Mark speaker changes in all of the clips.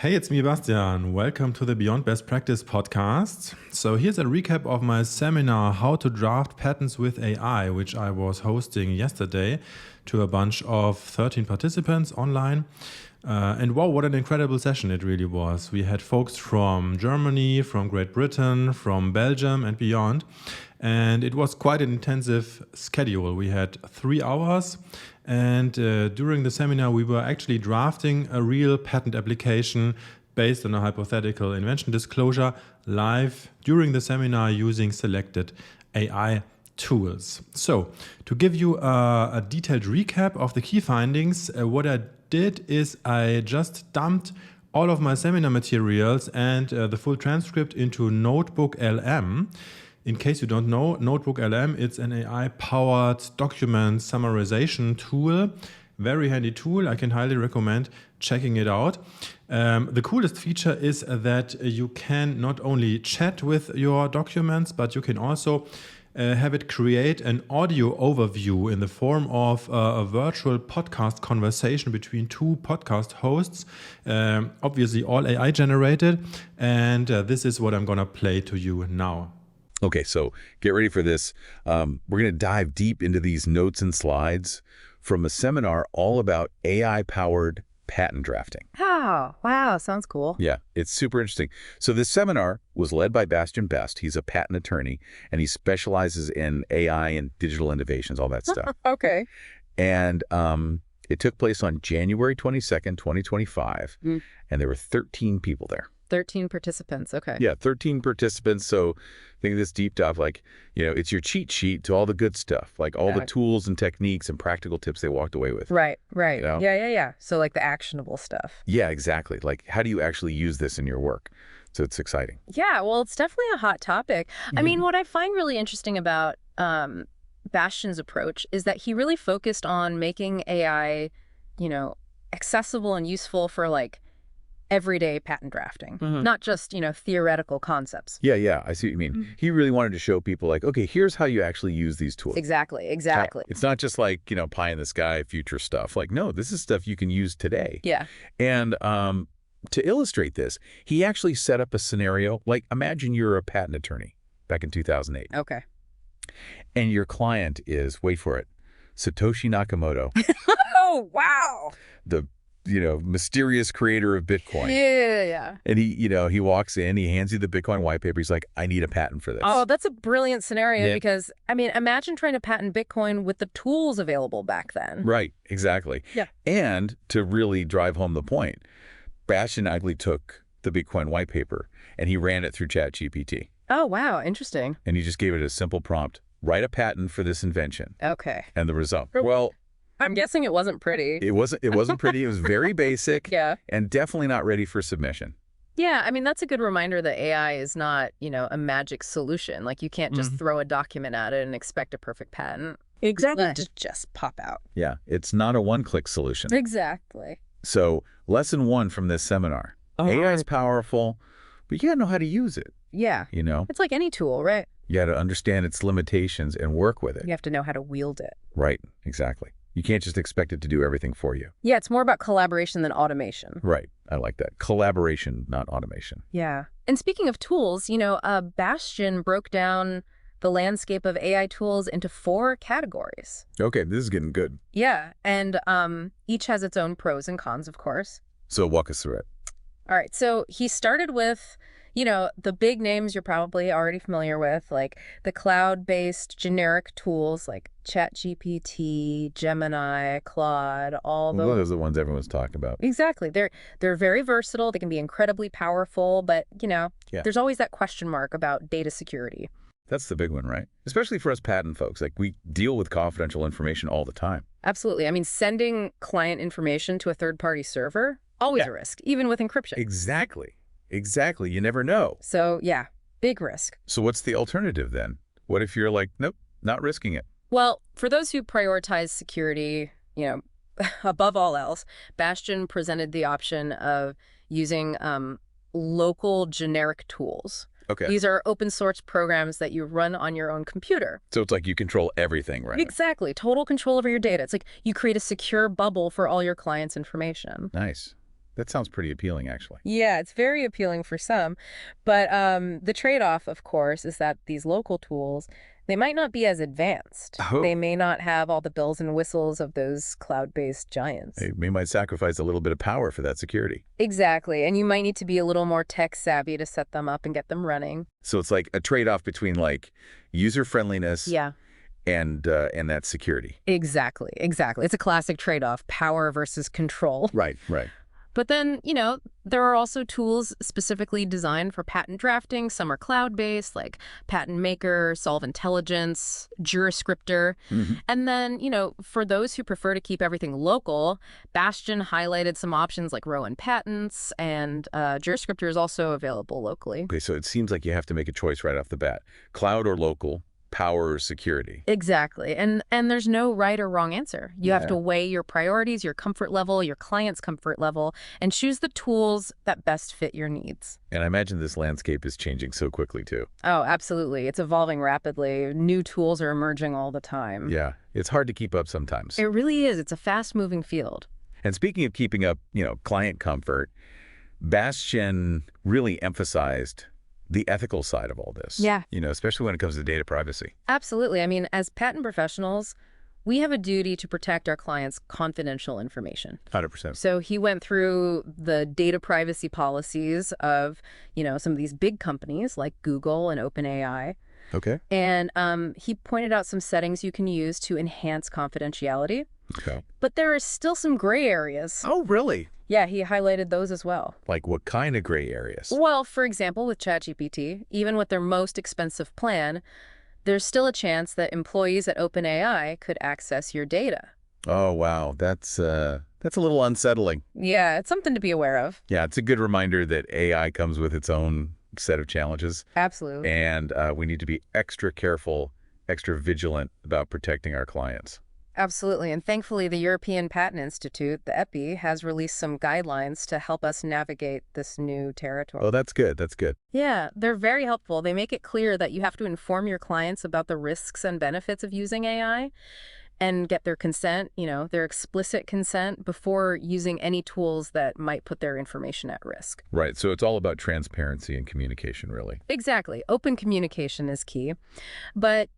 Speaker 1: Hey, it's me, Bastian. Welcome to the Beyond Best Practice podcast. So here's a recap of my seminar, How to Draft Patents with AI, which I was hosting yesterday to a bunch of 13 participants online. And wow, what an incredible session it really was. We had folks from Germany, from Great Britain, from Belgium and beyond. And it was quite an intensive schedule. We had 3 hours. And during the seminar, we were actually drafting a real patent application based on a hypothetical invention disclosure live during the seminar using selected AI tools. So to give you a detailed recap of the key findings, what I did is I just dumped all of my seminar materials and the full transcript into Notebook LM. In case you don't know, Notebook LM, it's an AI-powered document summarization tool. Very handy tool. I can highly recommend checking it out. The coolest feature is that you can not only chat with your documents, but you can also have it create an audio overview in the form of a virtual podcast conversation between 2 podcast hosts, obviously all AI generated. And this is what I'm going to play to you now.
Speaker 2: Okay, so get ready for this. We're going to dive deep into these notes and slides from a seminar all about AI-powered patent drafting.
Speaker 3: Oh, wow. Sounds cool.
Speaker 2: Yeah, it's super interesting. So this seminar was led by Bastian Best. He's a patent attorney, and he specializes in AI and digital innovations, all that stuff.
Speaker 3: Okay.
Speaker 2: And it took place on January 22nd, 2025, and there were 13 people there.
Speaker 3: 13 participants. Okay.
Speaker 2: Yeah, 13 participants. So think of this deep dive like, it's your cheat sheet to all the good stuff, like all the tools and techniques and practical tips they walked away with.
Speaker 3: Right.
Speaker 2: You know?
Speaker 3: Yeah. So like the actionable stuff.
Speaker 2: Yeah, exactly. Like, how do you actually use this in your work? So it's exciting.
Speaker 3: Yeah, well, it's definitely a hot topic. I mean, what I find really interesting about Bastian's approach is that he really focused on making AI, accessible and useful for like everyday patent drafting, not just, theoretical concepts.
Speaker 2: Yeah, I see what you mean. He really wanted to show people like, okay, here's how you actually use these tools.
Speaker 3: Exactly.
Speaker 2: It's not just like, pie in the sky future stuff. Like, no, this is stuff you can use today.
Speaker 3: Yeah.
Speaker 2: And to illustrate this, he actually set up a scenario, like imagine you're a patent attorney back in 2008.
Speaker 3: Okay.
Speaker 2: And your client is, wait for it, Satoshi Nakamoto.
Speaker 3: Oh, wow.
Speaker 2: The mysterious creator of Bitcoin.
Speaker 3: Yeah.
Speaker 2: And he walks in, he hands you the Bitcoin white paper. He's like, I need a patent for this.
Speaker 3: Oh, that's a brilliant scenario because, imagine trying to patent Bitcoin with the tools available back then.
Speaker 2: Right, exactly.
Speaker 3: Yeah.
Speaker 2: And to really drive home the point, Bastian actually took the Bitcoin white paper and he ran it through ChatGPT.
Speaker 3: Oh, wow. Interesting.
Speaker 2: And he just gave it a simple prompt, write a patent for this invention.
Speaker 3: Okay.
Speaker 2: And the result. Well,
Speaker 3: I'm guessing it wasn't pretty.
Speaker 2: It wasn't pretty. It was very basic.
Speaker 3: Yeah.
Speaker 2: And definitely not ready for submission.
Speaker 3: Yeah, that's a good reminder that AI is not, a magic solution. Like you can't just throw a document at it and expect a perfect patent. Exactly. Just pop out.
Speaker 2: Yeah, it's not a one-click solution.
Speaker 3: Exactly.
Speaker 2: So lesson 1 from this seminar, AI is powerful, but you gotta know how to use it.
Speaker 3: Yeah. It's like any tool, right?
Speaker 2: You gotta understand its limitations and work with it.
Speaker 3: You have to know how to wield it.
Speaker 2: Right, exactly. You can't just expect it to do everything for you.
Speaker 3: Yeah, it's more about collaboration than automation.
Speaker 2: Right. I like that. Collaboration, not automation.
Speaker 3: Yeah. And speaking of tools, Bastian broke down the landscape of AI tools into 4 categories.
Speaker 2: Okay, this is getting good.
Speaker 3: Yeah. And each has its own pros and cons, of course.
Speaker 2: So walk us through it.
Speaker 3: All right. So he started with the big names you're probably already familiar with, like the cloud-based generic tools like ChatGPT, Gemini, Claude, all those.
Speaker 2: Those are the ones everyone's talking about.
Speaker 3: Exactly. They're very versatile. They can be incredibly powerful, but, there's always that question mark about data security.
Speaker 2: That's the big one, right? Especially for us patent folks. Like, we deal with confidential information all the time.
Speaker 3: Absolutely. Sending client information to a third-party server, always a risk, even with encryption.
Speaker 2: Exactly. You never know.
Speaker 3: So, yeah, big risk.
Speaker 2: So what's the alternative then? What if you're like, nope, not risking it?
Speaker 3: Well, for those who prioritize security, above all else, Bastian presented the option of using local generic tools.
Speaker 2: Okay.
Speaker 3: These are open source programs that you run on your own computer.
Speaker 2: So it's like you control everything, right?
Speaker 3: Exactly. Total control over your data. It's like you create a secure bubble for all your clients' information.
Speaker 2: Nice. That sounds pretty appealing, actually.
Speaker 3: Yeah, it's very appealing for some. But the trade-off, of course, is that these local tools, they might not be as advanced. They
Speaker 2: Oh.
Speaker 3: may not have all the bells and whistles of those cloud-based giants.
Speaker 2: We might sacrifice a little bit of power for that security.
Speaker 3: Exactly. And you might need to be a little more tech savvy to set them up and get them running.
Speaker 2: So it's like a trade-off between like user friendliness
Speaker 3: Yeah,
Speaker 2: and that security.
Speaker 3: exactly. Exactly. It's a classic trade-off, power versus control.
Speaker 2: Right, right.
Speaker 3: But then, there are also tools specifically designed for patent drafting. Some are cloud-based, like Patent Maker, Solve Intelligence, Juriscriptor. And then, for those who prefer to keep everything local, Bastion highlighted some options like Rowan Patents, and Juriscriptor is also available locally.
Speaker 2: Okay, so it seems like you have to make a choice right off the bat. Cloud or local, power or security.
Speaker 3: Exactly. And there's no right or wrong answer. You have to weigh your priorities, your comfort level, your client's comfort level, and choose the tools that best fit your needs.
Speaker 2: And I imagine this landscape is changing so quickly, too.
Speaker 3: Oh, absolutely. It's evolving rapidly. New tools are emerging all the time.
Speaker 2: Yeah, it's hard to keep up sometimes.
Speaker 3: It really is. It's a fast-moving field.
Speaker 2: And speaking of keeping up, client comfort, Bastion really emphasized the ethical side of all this.
Speaker 3: Yeah.
Speaker 2: Especially when it comes to data privacy.
Speaker 3: Absolutely. I mean, as patent professionals, we have a duty to protect our clients' confidential information.
Speaker 2: 100%.
Speaker 3: So he went through the data privacy policies of, some of these big companies like Google and OpenAI.
Speaker 2: Okay.
Speaker 3: And he pointed out some settings you can use to enhance confidentiality.
Speaker 2: Okay.
Speaker 3: But there are still some gray areas.
Speaker 2: Oh, really?
Speaker 3: Yeah, he highlighted those as well.
Speaker 2: Like what kind of gray areas?
Speaker 3: Well, for example, with ChatGPT, even with their most expensive plan, there's still a chance that employees at OpenAI could access your data.
Speaker 2: Oh, wow. That's a little unsettling.
Speaker 3: Yeah, it's something to be aware of.
Speaker 2: Yeah, it's a good reminder that AI comes with its own set of challenges.
Speaker 3: Absolutely.
Speaker 2: And we need to be extra careful, extra vigilant about protecting our clients.
Speaker 3: Absolutely. And thankfully, the European Patent Institute, the EPI, has released some guidelines to help us navigate this new territory.
Speaker 2: Oh, that's good. That's good.
Speaker 3: Yeah, they're very helpful. They make it clear that you have to inform your clients about the risks and benefits of using AI and get their consent, their explicit consent before using any tools that might put their information at risk.
Speaker 2: Right. So it's all about transparency and communication, really.
Speaker 3: Exactly. Open communication is key. But,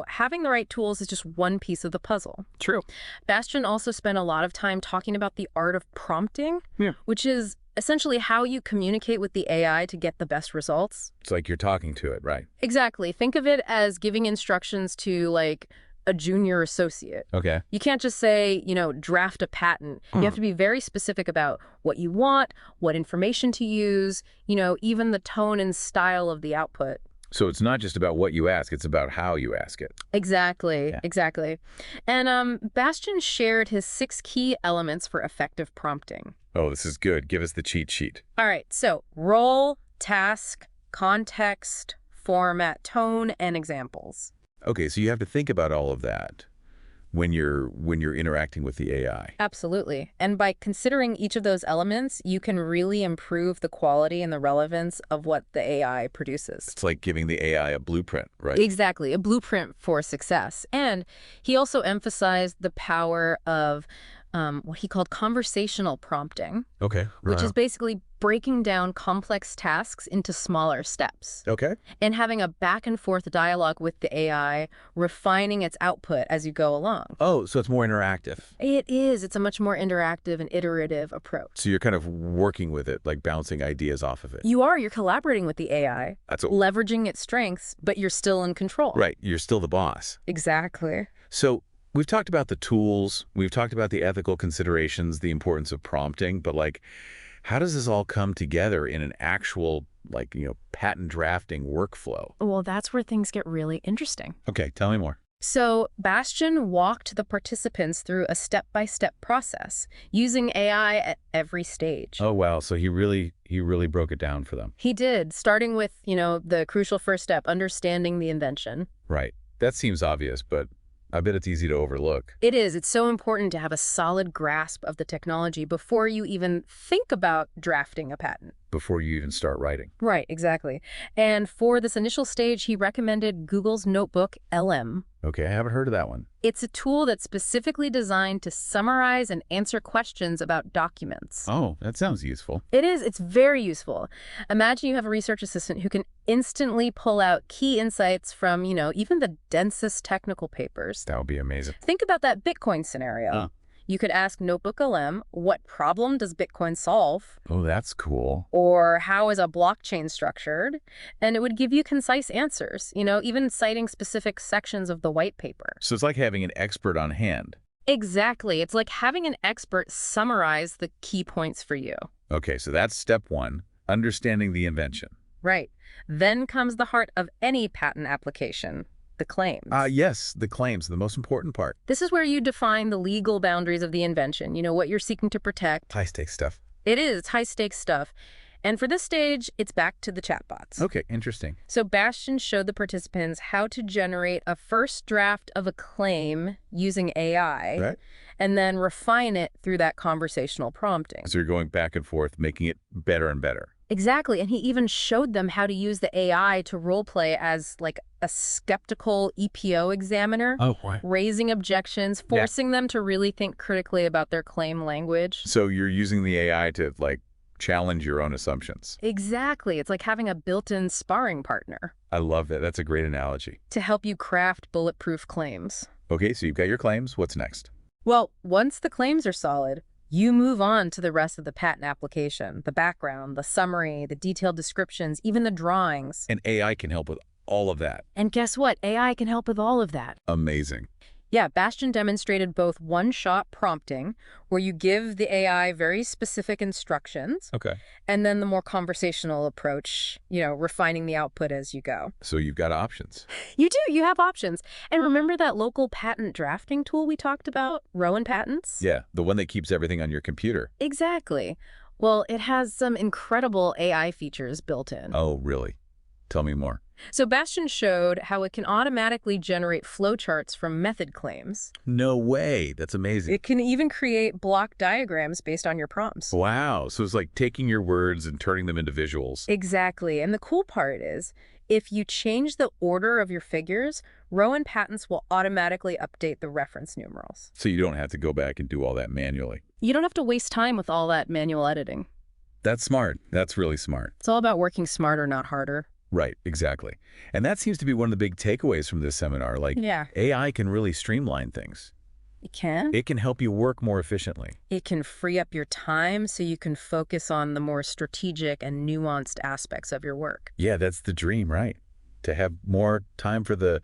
Speaker 3: having the right tools is just one piece of the puzzle.
Speaker 2: True.
Speaker 3: Bastion also spent a lot of time talking about the art of prompting, which is essentially how you communicate with the AI to get the best results.
Speaker 2: It's like you're talking to it, right?
Speaker 3: Exactly. Think of it as giving instructions to, like, a junior associate.
Speaker 2: Okay.
Speaker 3: You can't just say, draft a patent. You have to be very specific about what you want, what information to use, even the tone and style of the output.
Speaker 2: So it's not just about what you ask, it's about how you ask it.
Speaker 3: Exactly,
Speaker 2: Yeah.
Speaker 3: exactly. And Bastion shared his 6 key elements for effective prompting.
Speaker 2: Oh, this is good. Give us the cheat sheet.
Speaker 3: All right, so role, task, context, format, tone, and examples.
Speaker 2: Okay, so you have to think about all of that when you're interacting with the AI.
Speaker 3: Absolutely. And by considering each of those elements, you can really improve the quality and the relevance of what the AI produces.
Speaker 2: It's like giving the AI a blueprint, right?
Speaker 3: Exactly, a blueprint for success. And he also emphasized the power of what he called conversational prompting,
Speaker 2: Okay.
Speaker 3: which is basically breaking down complex tasks into smaller steps
Speaker 2: Okay.
Speaker 3: and having a back and forth dialogue with the AI, refining its output as you go along.
Speaker 2: Oh, so it's more interactive.
Speaker 3: It is. It's a much more interactive and iterative approach.
Speaker 2: So you're kind of working with it, like bouncing ideas off of it.
Speaker 3: You're collaborating with the AI,
Speaker 2: That's
Speaker 3: leveraging its strengths, but you're still in control.
Speaker 2: right. You're still the boss.
Speaker 3: Exactly.
Speaker 2: So we've talked about the tools, we've talked about the ethical considerations, the importance of prompting, but like, how does this all come together in an actual, like, patent drafting workflow?
Speaker 3: Well, that's where things get really interesting.
Speaker 2: Okay, tell me more.
Speaker 3: So Bastion walked the participants through a step-by-step process using AI at every stage.
Speaker 2: Oh, wow. So he really broke it down for them.
Speaker 3: He did, starting with, the crucial first step, understanding the invention.
Speaker 2: Right. That seems obvious, but I bet it's easy to overlook.
Speaker 3: It is. It's so important to have a solid grasp of the technology before you even think about drafting a patent.
Speaker 2: before you even start writing.
Speaker 3: Right, exactly. And for this initial stage, he recommended Google's Notebook LM.
Speaker 2: Okay, I haven't heard of that one.
Speaker 3: It's a tool that's specifically designed to summarize and answer questions about documents.
Speaker 2: Oh, that sounds useful.
Speaker 3: It is. It's very useful. Imagine you have a research assistant who can instantly pull out key insights from, even the densest technical papers.
Speaker 2: That would be amazing.
Speaker 3: Think about that Bitcoin scenario. You could ask Notebook LM, what problem does Bitcoin solve?
Speaker 2: Oh, that's cool.
Speaker 3: Or how is a blockchain structured? And it would give you concise answers, even citing specific sections of the white paper.
Speaker 2: So it's like having an expert on hand.
Speaker 3: Exactly. It's like having an expert summarize the key points for you.
Speaker 2: Okay, so that's step one, understanding the invention.
Speaker 3: Right. Then comes the heart of any patent application, the claims.
Speaker 2: Yes, the claims, the most important part.
Speaker 3: This is where you define the legal boundaries of the invention, what you're seeking to protect.
Speaker 2: High-stakes stuff.
Speaker 3: It is. It's high-stakes stuff. And for this stage, it's back to the chatbots.
Speaker 2: Okay, interesting.
Speaker 3: So Bastian showed the participants how to generate a first draft of a claim using AI,
Speaker 2: Right.
Speaker 3: and then refine it through that conversational prompting.
Speaker 2: So you're going back and forth, making it better and better.
Speaker 3: Exactly. And he even showed them how to use the AI to role play as like a skeptical EPO examiner,
Speaker 2: Oh, why?
Speaker 3: raising objections, forcing them to really think critically about their claim language.
Speaker 2: So you're using the AI to, challenge your own assumptions.
Speaker 3: Exactly. It's like having a built-in sparring partner
Speaker 2: I love it. That's a great analogy.
Speaker 3: to help you craft bulletproof claims.
Speaker 2: Okay, so you've got your claims. What's next?
Speaker 3: Well, once the claims are solid, you move on to the rest of the patent application, the background, the summary, the detailed descriptions, even the drawings.
Speaker 2: And AI can help with all of that.
Speaker 3: And guess what? AI can help with all of that.
Speaker 2: Amazing.
Speaker 3: Yeah, Bastian demonstrated both one-shot prompting, where you give the AI very specific instructions,
Speaker 2: Okay.
Speaker 3: and then the more conversational approach, refining the output as you go.
Speaker 2: So you've got options.
Speaker 3: You do. You have options. And remember that local patent drafting tool we talked about, Rowan Patents?
Speaker 2: Yeah, the one that keeps everything on your computer.
Speaker 3: Exactly. Well, it has some incredible AI features built in.
Speaker 2: Oh, really? Tell me more.
Speaker 3: So Bastian showed how it can automatically generate flowcharts from method claims.
Speaker 2: No way. That's amazing.
Speaker 3: It can even create block diagrams based on your prompts.
Speaker 2: Wow. So it's like taking your words and turning them into visuals.
Speaker 3: Exactly. And the cool part is, if you change the order of your figures, Rowan Patents will automatically update the reference numerals.
Speaker 2: So you don't have to go back and do all that manually.
Speaker 3: You don't have to waste time with all that manual editing.
Speaker 2: That's smart. That's really smart.
Speaker 3: It's all about working smarter, not harder.
Speaker 2: Right, exactly. And that seems to be one of the big takeaways from this seminar.
Speaker 3: Yeah.
Speaker 2: AI can really streamline things.
Speaker 3: It can.
Speaker 2: It can help you work more efficiently.
Speaker 3: It can free up your time so you can focus on the more strategic and nuanced aspects of your work.
Speaker 2: Yeah, that's the dream, right? To have more time for the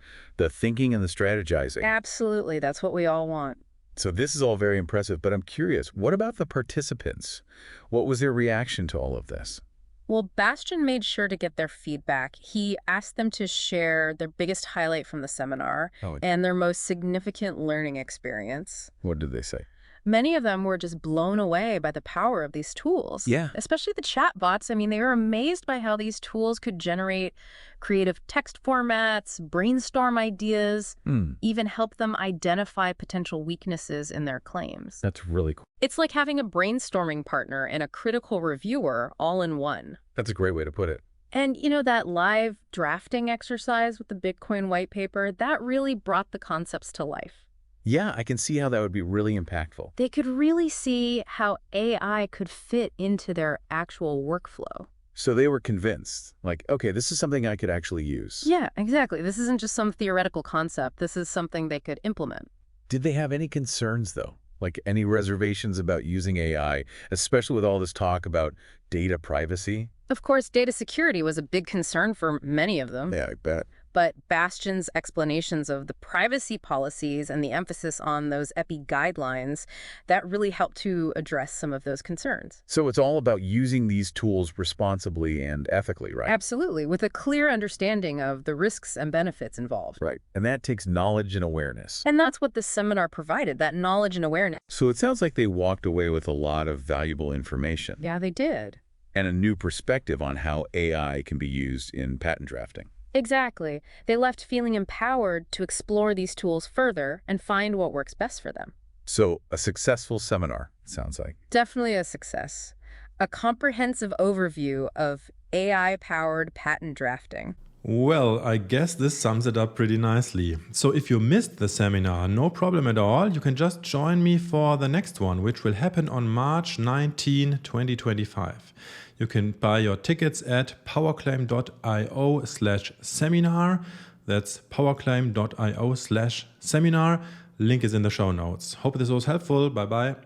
Speaker 2: thinking and the strategizing.
Speaker 3: Absolutely. That's what we all want.
Speaker 2: So this is all very impressive, but I'm curious, what about the participants? What was their reaction to all of this?
Speaker 3: Well, Bastian made sure to get their feedback. He asked them to share their biggest highlight from the seminar and their most significant learning experience.
Speaker 2: What did they say?
Speaker 3: Many of them were just blown away by the power of these tools.
Speaker 2: Yeah.
Speaker 3: Especially the chatbots. I mean, they were amazed by how these tools could generate creative text formats, brainstorm ideas, even help them identify potential weaknesses in their claims.
Speaker 2: That's really cool.
Speaker 3: It's like having a brainstorming partner and a critical reviewer all in one.
Speaker 2: That's a great way to put it.
Speaker 3: And that live drafting exercise with the Bitcoin white paper, that really brought the concepts to life.
Speaker 2: Yeah, I can see how that would be really impactful.
Speaker 3: They could really see how AI could fit into their actual workflow.
Speaker 2: So they were convinced, okay, this is something I could actually use.
Speaker 3: Yeah, exactly. This isn't just some theoretical concept. This is something they could implement.
Speaker 2: Did they have any concerns, though? Like any reservations about using AI, especially with all this talk about data privacy?
Speaker 3: Of course, data security was a big concern for many of them.
Speaker 2: Yeah, I bet.
Speaker 3: But Bastian's explanations of the privacy policies and the emphasis on those EPI guidelines, that really helped to address some of those concerns.
Speaker 2: So it's all about using these tools responsibly and ethically, right?
Speaker 3: Absolutely, with a clear understanding of the risks and benefits involved.
Speaker 2: Right. And that takes knowledge and awareness.
Speaker 3: And that's what this seminar provided, that knowledge and awareness.
Speaker 2: So it sounds like they walked away with a lot of valuable information.
Speaker 3: Yeah, they did.
Speaker 2: And a new perspective on how AI can be used in patent drafting.
Speaker 3: Exactly. They left feeling empowered to explore these tools further and find what works best for them.
Speaker 2: So a successful seminar, it sounds like.
Speaker 3: Definitely a success. A comprehensive overview of AI-powered patent drafting.
Speaker 1: Well, I guess this sums it up pretty nicely. So if you missed the seminar, no problem at all. You can just join me for the next one, which will happen on March 19, 2025. You can buy your tickets at powerclaim.io/seminar. That's powerclaim.io/seminar. Link is in the show notes. Hope this was helpful. Bye bye.